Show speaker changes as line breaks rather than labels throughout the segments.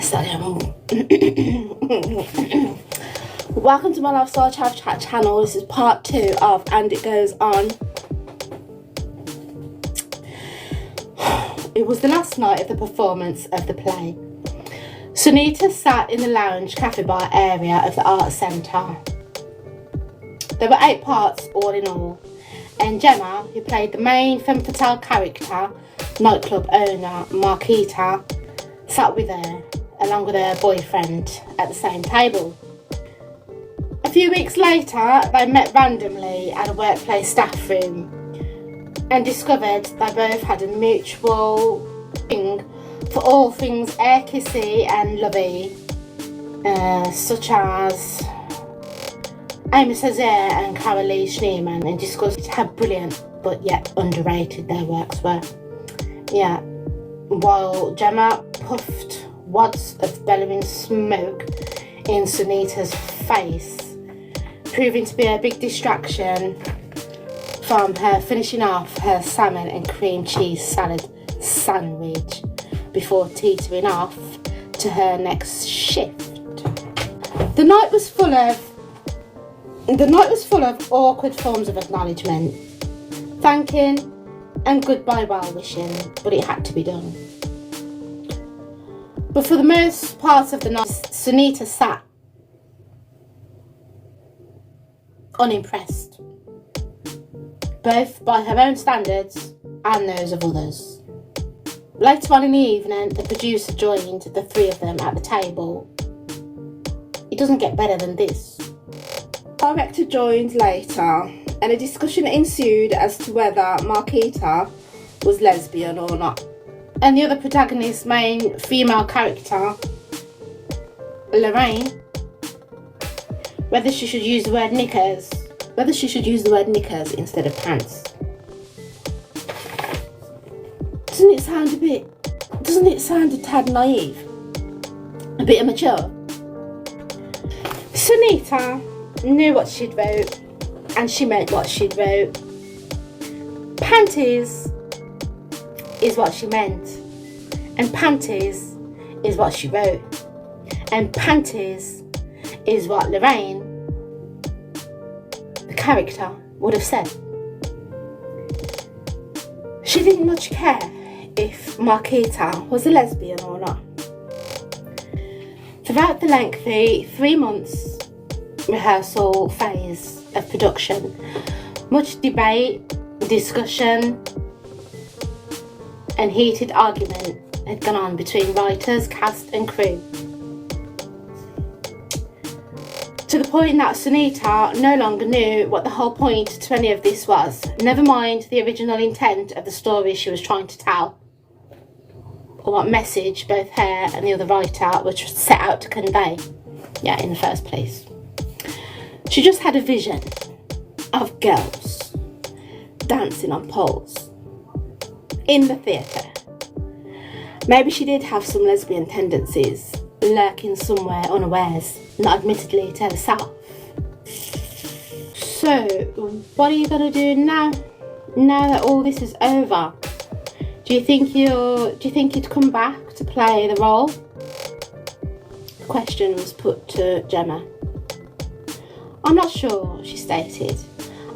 Yes, I am. Welcome to my Lifestyle Chat channel. This is part 2 of And It Goes On. It was the last night of the performance of the play. Sunita sat in the lounge cafe bar area of the Arts Centre. There were 8 parts all in all, and Gemma, who played the main femme fatale character, nightclub owner Marquita, sat with her, along with her boyfriend, at the same table. A few weeks later, they met randomly at a workplace staff room and discovered they both had a mutual thing for all things air kissy and lovey, such as Amy Césaire and Carolee Schneemann, and discussed how brilliant but yet underrated their works were. Yeah, while Gemma puffed wads of bellowing smoke in Sunita's face, proving to be a big distraction from her finishing off her salmon and cream cheese salad sandwich before teetering off to her next shift. The night was full of awkward forms of acknowledgement, thanking and goodbye well wishing, but it had to be done. But for the most part of the night, Sunita sat unimpressed, both by her own standards and those of others. Later on in the evening, the producer joined the 3 of them at the table. It doesn't get better than this. The director joined later, and a discussion ensued as to whether Marquita was lesbian or not, and the other protagonist's main female character, Lorraine, whether she should use the word knickers instead of pants. Doesn't it sound a tad naive? A bit immature? Sunita knew what she'd wrote, and she meant what she'd wrote. Panties is what she meant, and panties is what she wrote, and panties is what Lorraine, the character, would have said. She didn't much care if Marquita was a lesbian or not. Throughout the lengthy 3 months rehearsal phase of production, much debate, discussion and heated argument had gone on between writers, cast and crew, to the point that Sunita no longer knew what the whole point to any of this was, never mind the original intent of the story she was trying to tell, or what message both her and the other writer were set out to convey, in the first place. She just had a vision of girls dancing on poles in the theatre. Maybe she did have some lesbian tendencies lurking somewhere unawares, not admittedly to herself. So, what are you going to do now that all this is over? Do you think you'd come back to play the role? The question was put to Gemma. I'm not sure, she stated.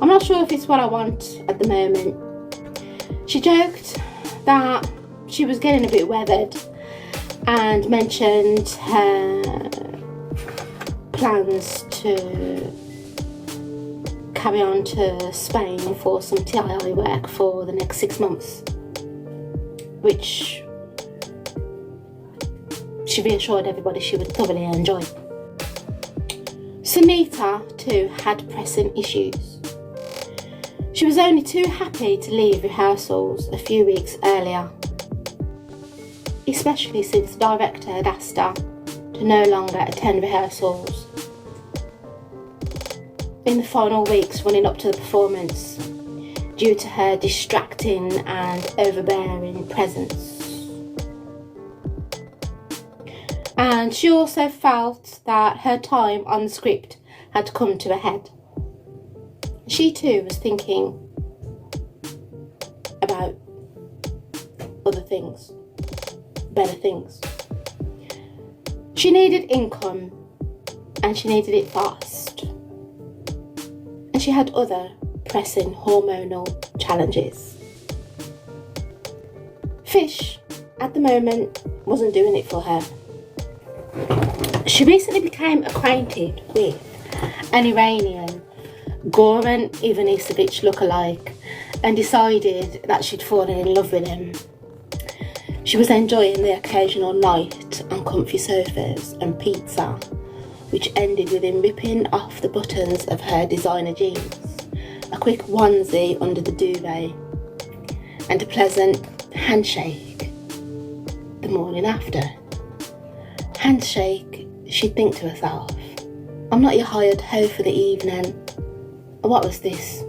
I'm not sure if it's what I want at the moment. She joked that she was getting a bit weathered and mentioned her plans to carry on to Spain for some ptII work for the next 6 months, which she reassured everybody she would thoroughly enjoy. Sunita, too, had pressing issues. She was only too happy to leave rehearsals a few weeks earlier, especially since the director had asked her to no longer attend rehearsals in the final weeks running up to the performance due to her distracting and overbearing presence. And she also felt that her time on the script had come to a head. She too was thinking about other things, better things. She needed income, and she needed it fast. And she had other pressing hormonal challenges. Fish, at the moment, wasn't doing it for her. She recently became acquainted with an Iranian Goran Ivanisevic lookalike and decided that she'd fallen in love with him. She was enjoying the occasional night on comfy sofas and pizza, which ended with him ripping off the buttons of her designer jeans, a quick onesie under the duvet, and a pleasant handshake the morning after. Handshake, she'd think to herself, I'm not your hired hoe for the evening. What was this?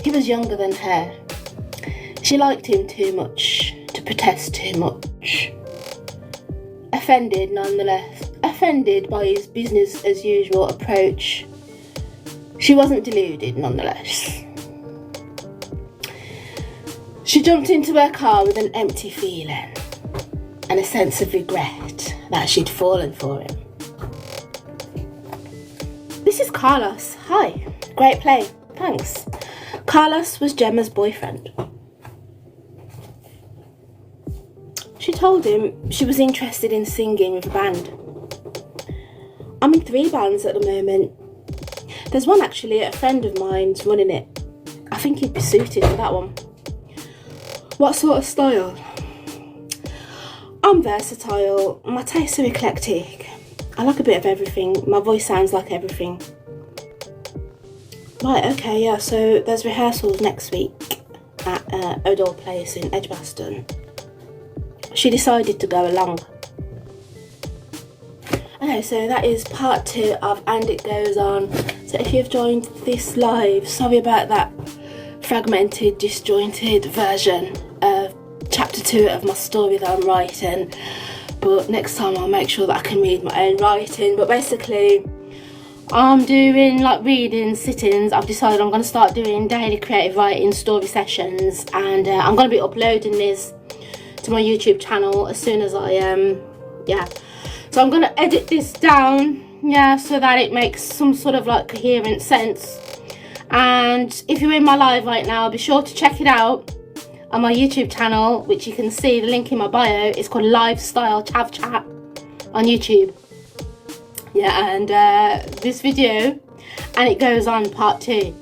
He was younger than her. She liked him too much to protest too much. Offended nonetheless, offended by his business as usual approach, she wasn't deluded nonetheless. She jumped into her car with an empty feeling and a sense of regret that she'd fallen for him. This is Carlos. Hi. Great play. Thanks. Carlos was Gemma's boyfriend. She told him she was interested in singing with a band. I'm in 3 bands at the moment. There's one actually, a friend of mine's running it. I think he'd be suited for that one. What sort of style? I'm versatile. My tastes are eclectic. I like a bit of everything. My voice sounds like everything. Right, okay, yeah, so there's rehearsals next week at O'Dole Place in Edgbaston. She decided to go along. Okay, so that is part 2 of And It Goes On. So if you've joined this live, sorry about that fragmented, disjointed version of chapter 2 of my story that I'm writing. But next time I'll make sure that I can read my own writing. But basically, I'm doing like reading sittings. I've decided I'm going to start doing daily creative writing story sessions, and I'm going to be uploading this to my YouTube channel as soon as I so I'm going to edit this down so that it makes some sort of like coherent sense. And if you're in my live right now, be sure to check it out on my YouTube channel, which you can see the link in my bio. It's called Lifestyle Chav Chat on YouTube. And this video, And It Goes On part 2,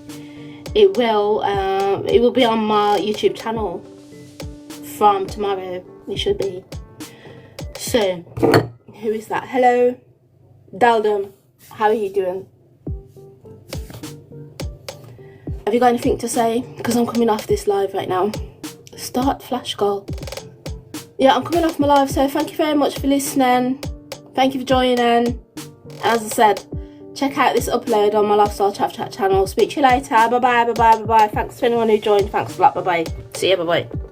it will be on my YouTube channel from tomorrow. It should be. So who is that? Hello Daldum, how are you doing? Have you got anything to say? Because I'm coming off this live right now. Start flash goal. Yeah, I'm coming off my live, so thank you very much for listening. Thank you for joining. As I said, check out this upload on my Lifestyle Chat channel. Speak to you later. Bye bye. Thanks to anyone who joined. Thanks a lot. Bye bye. See you. Bye bye.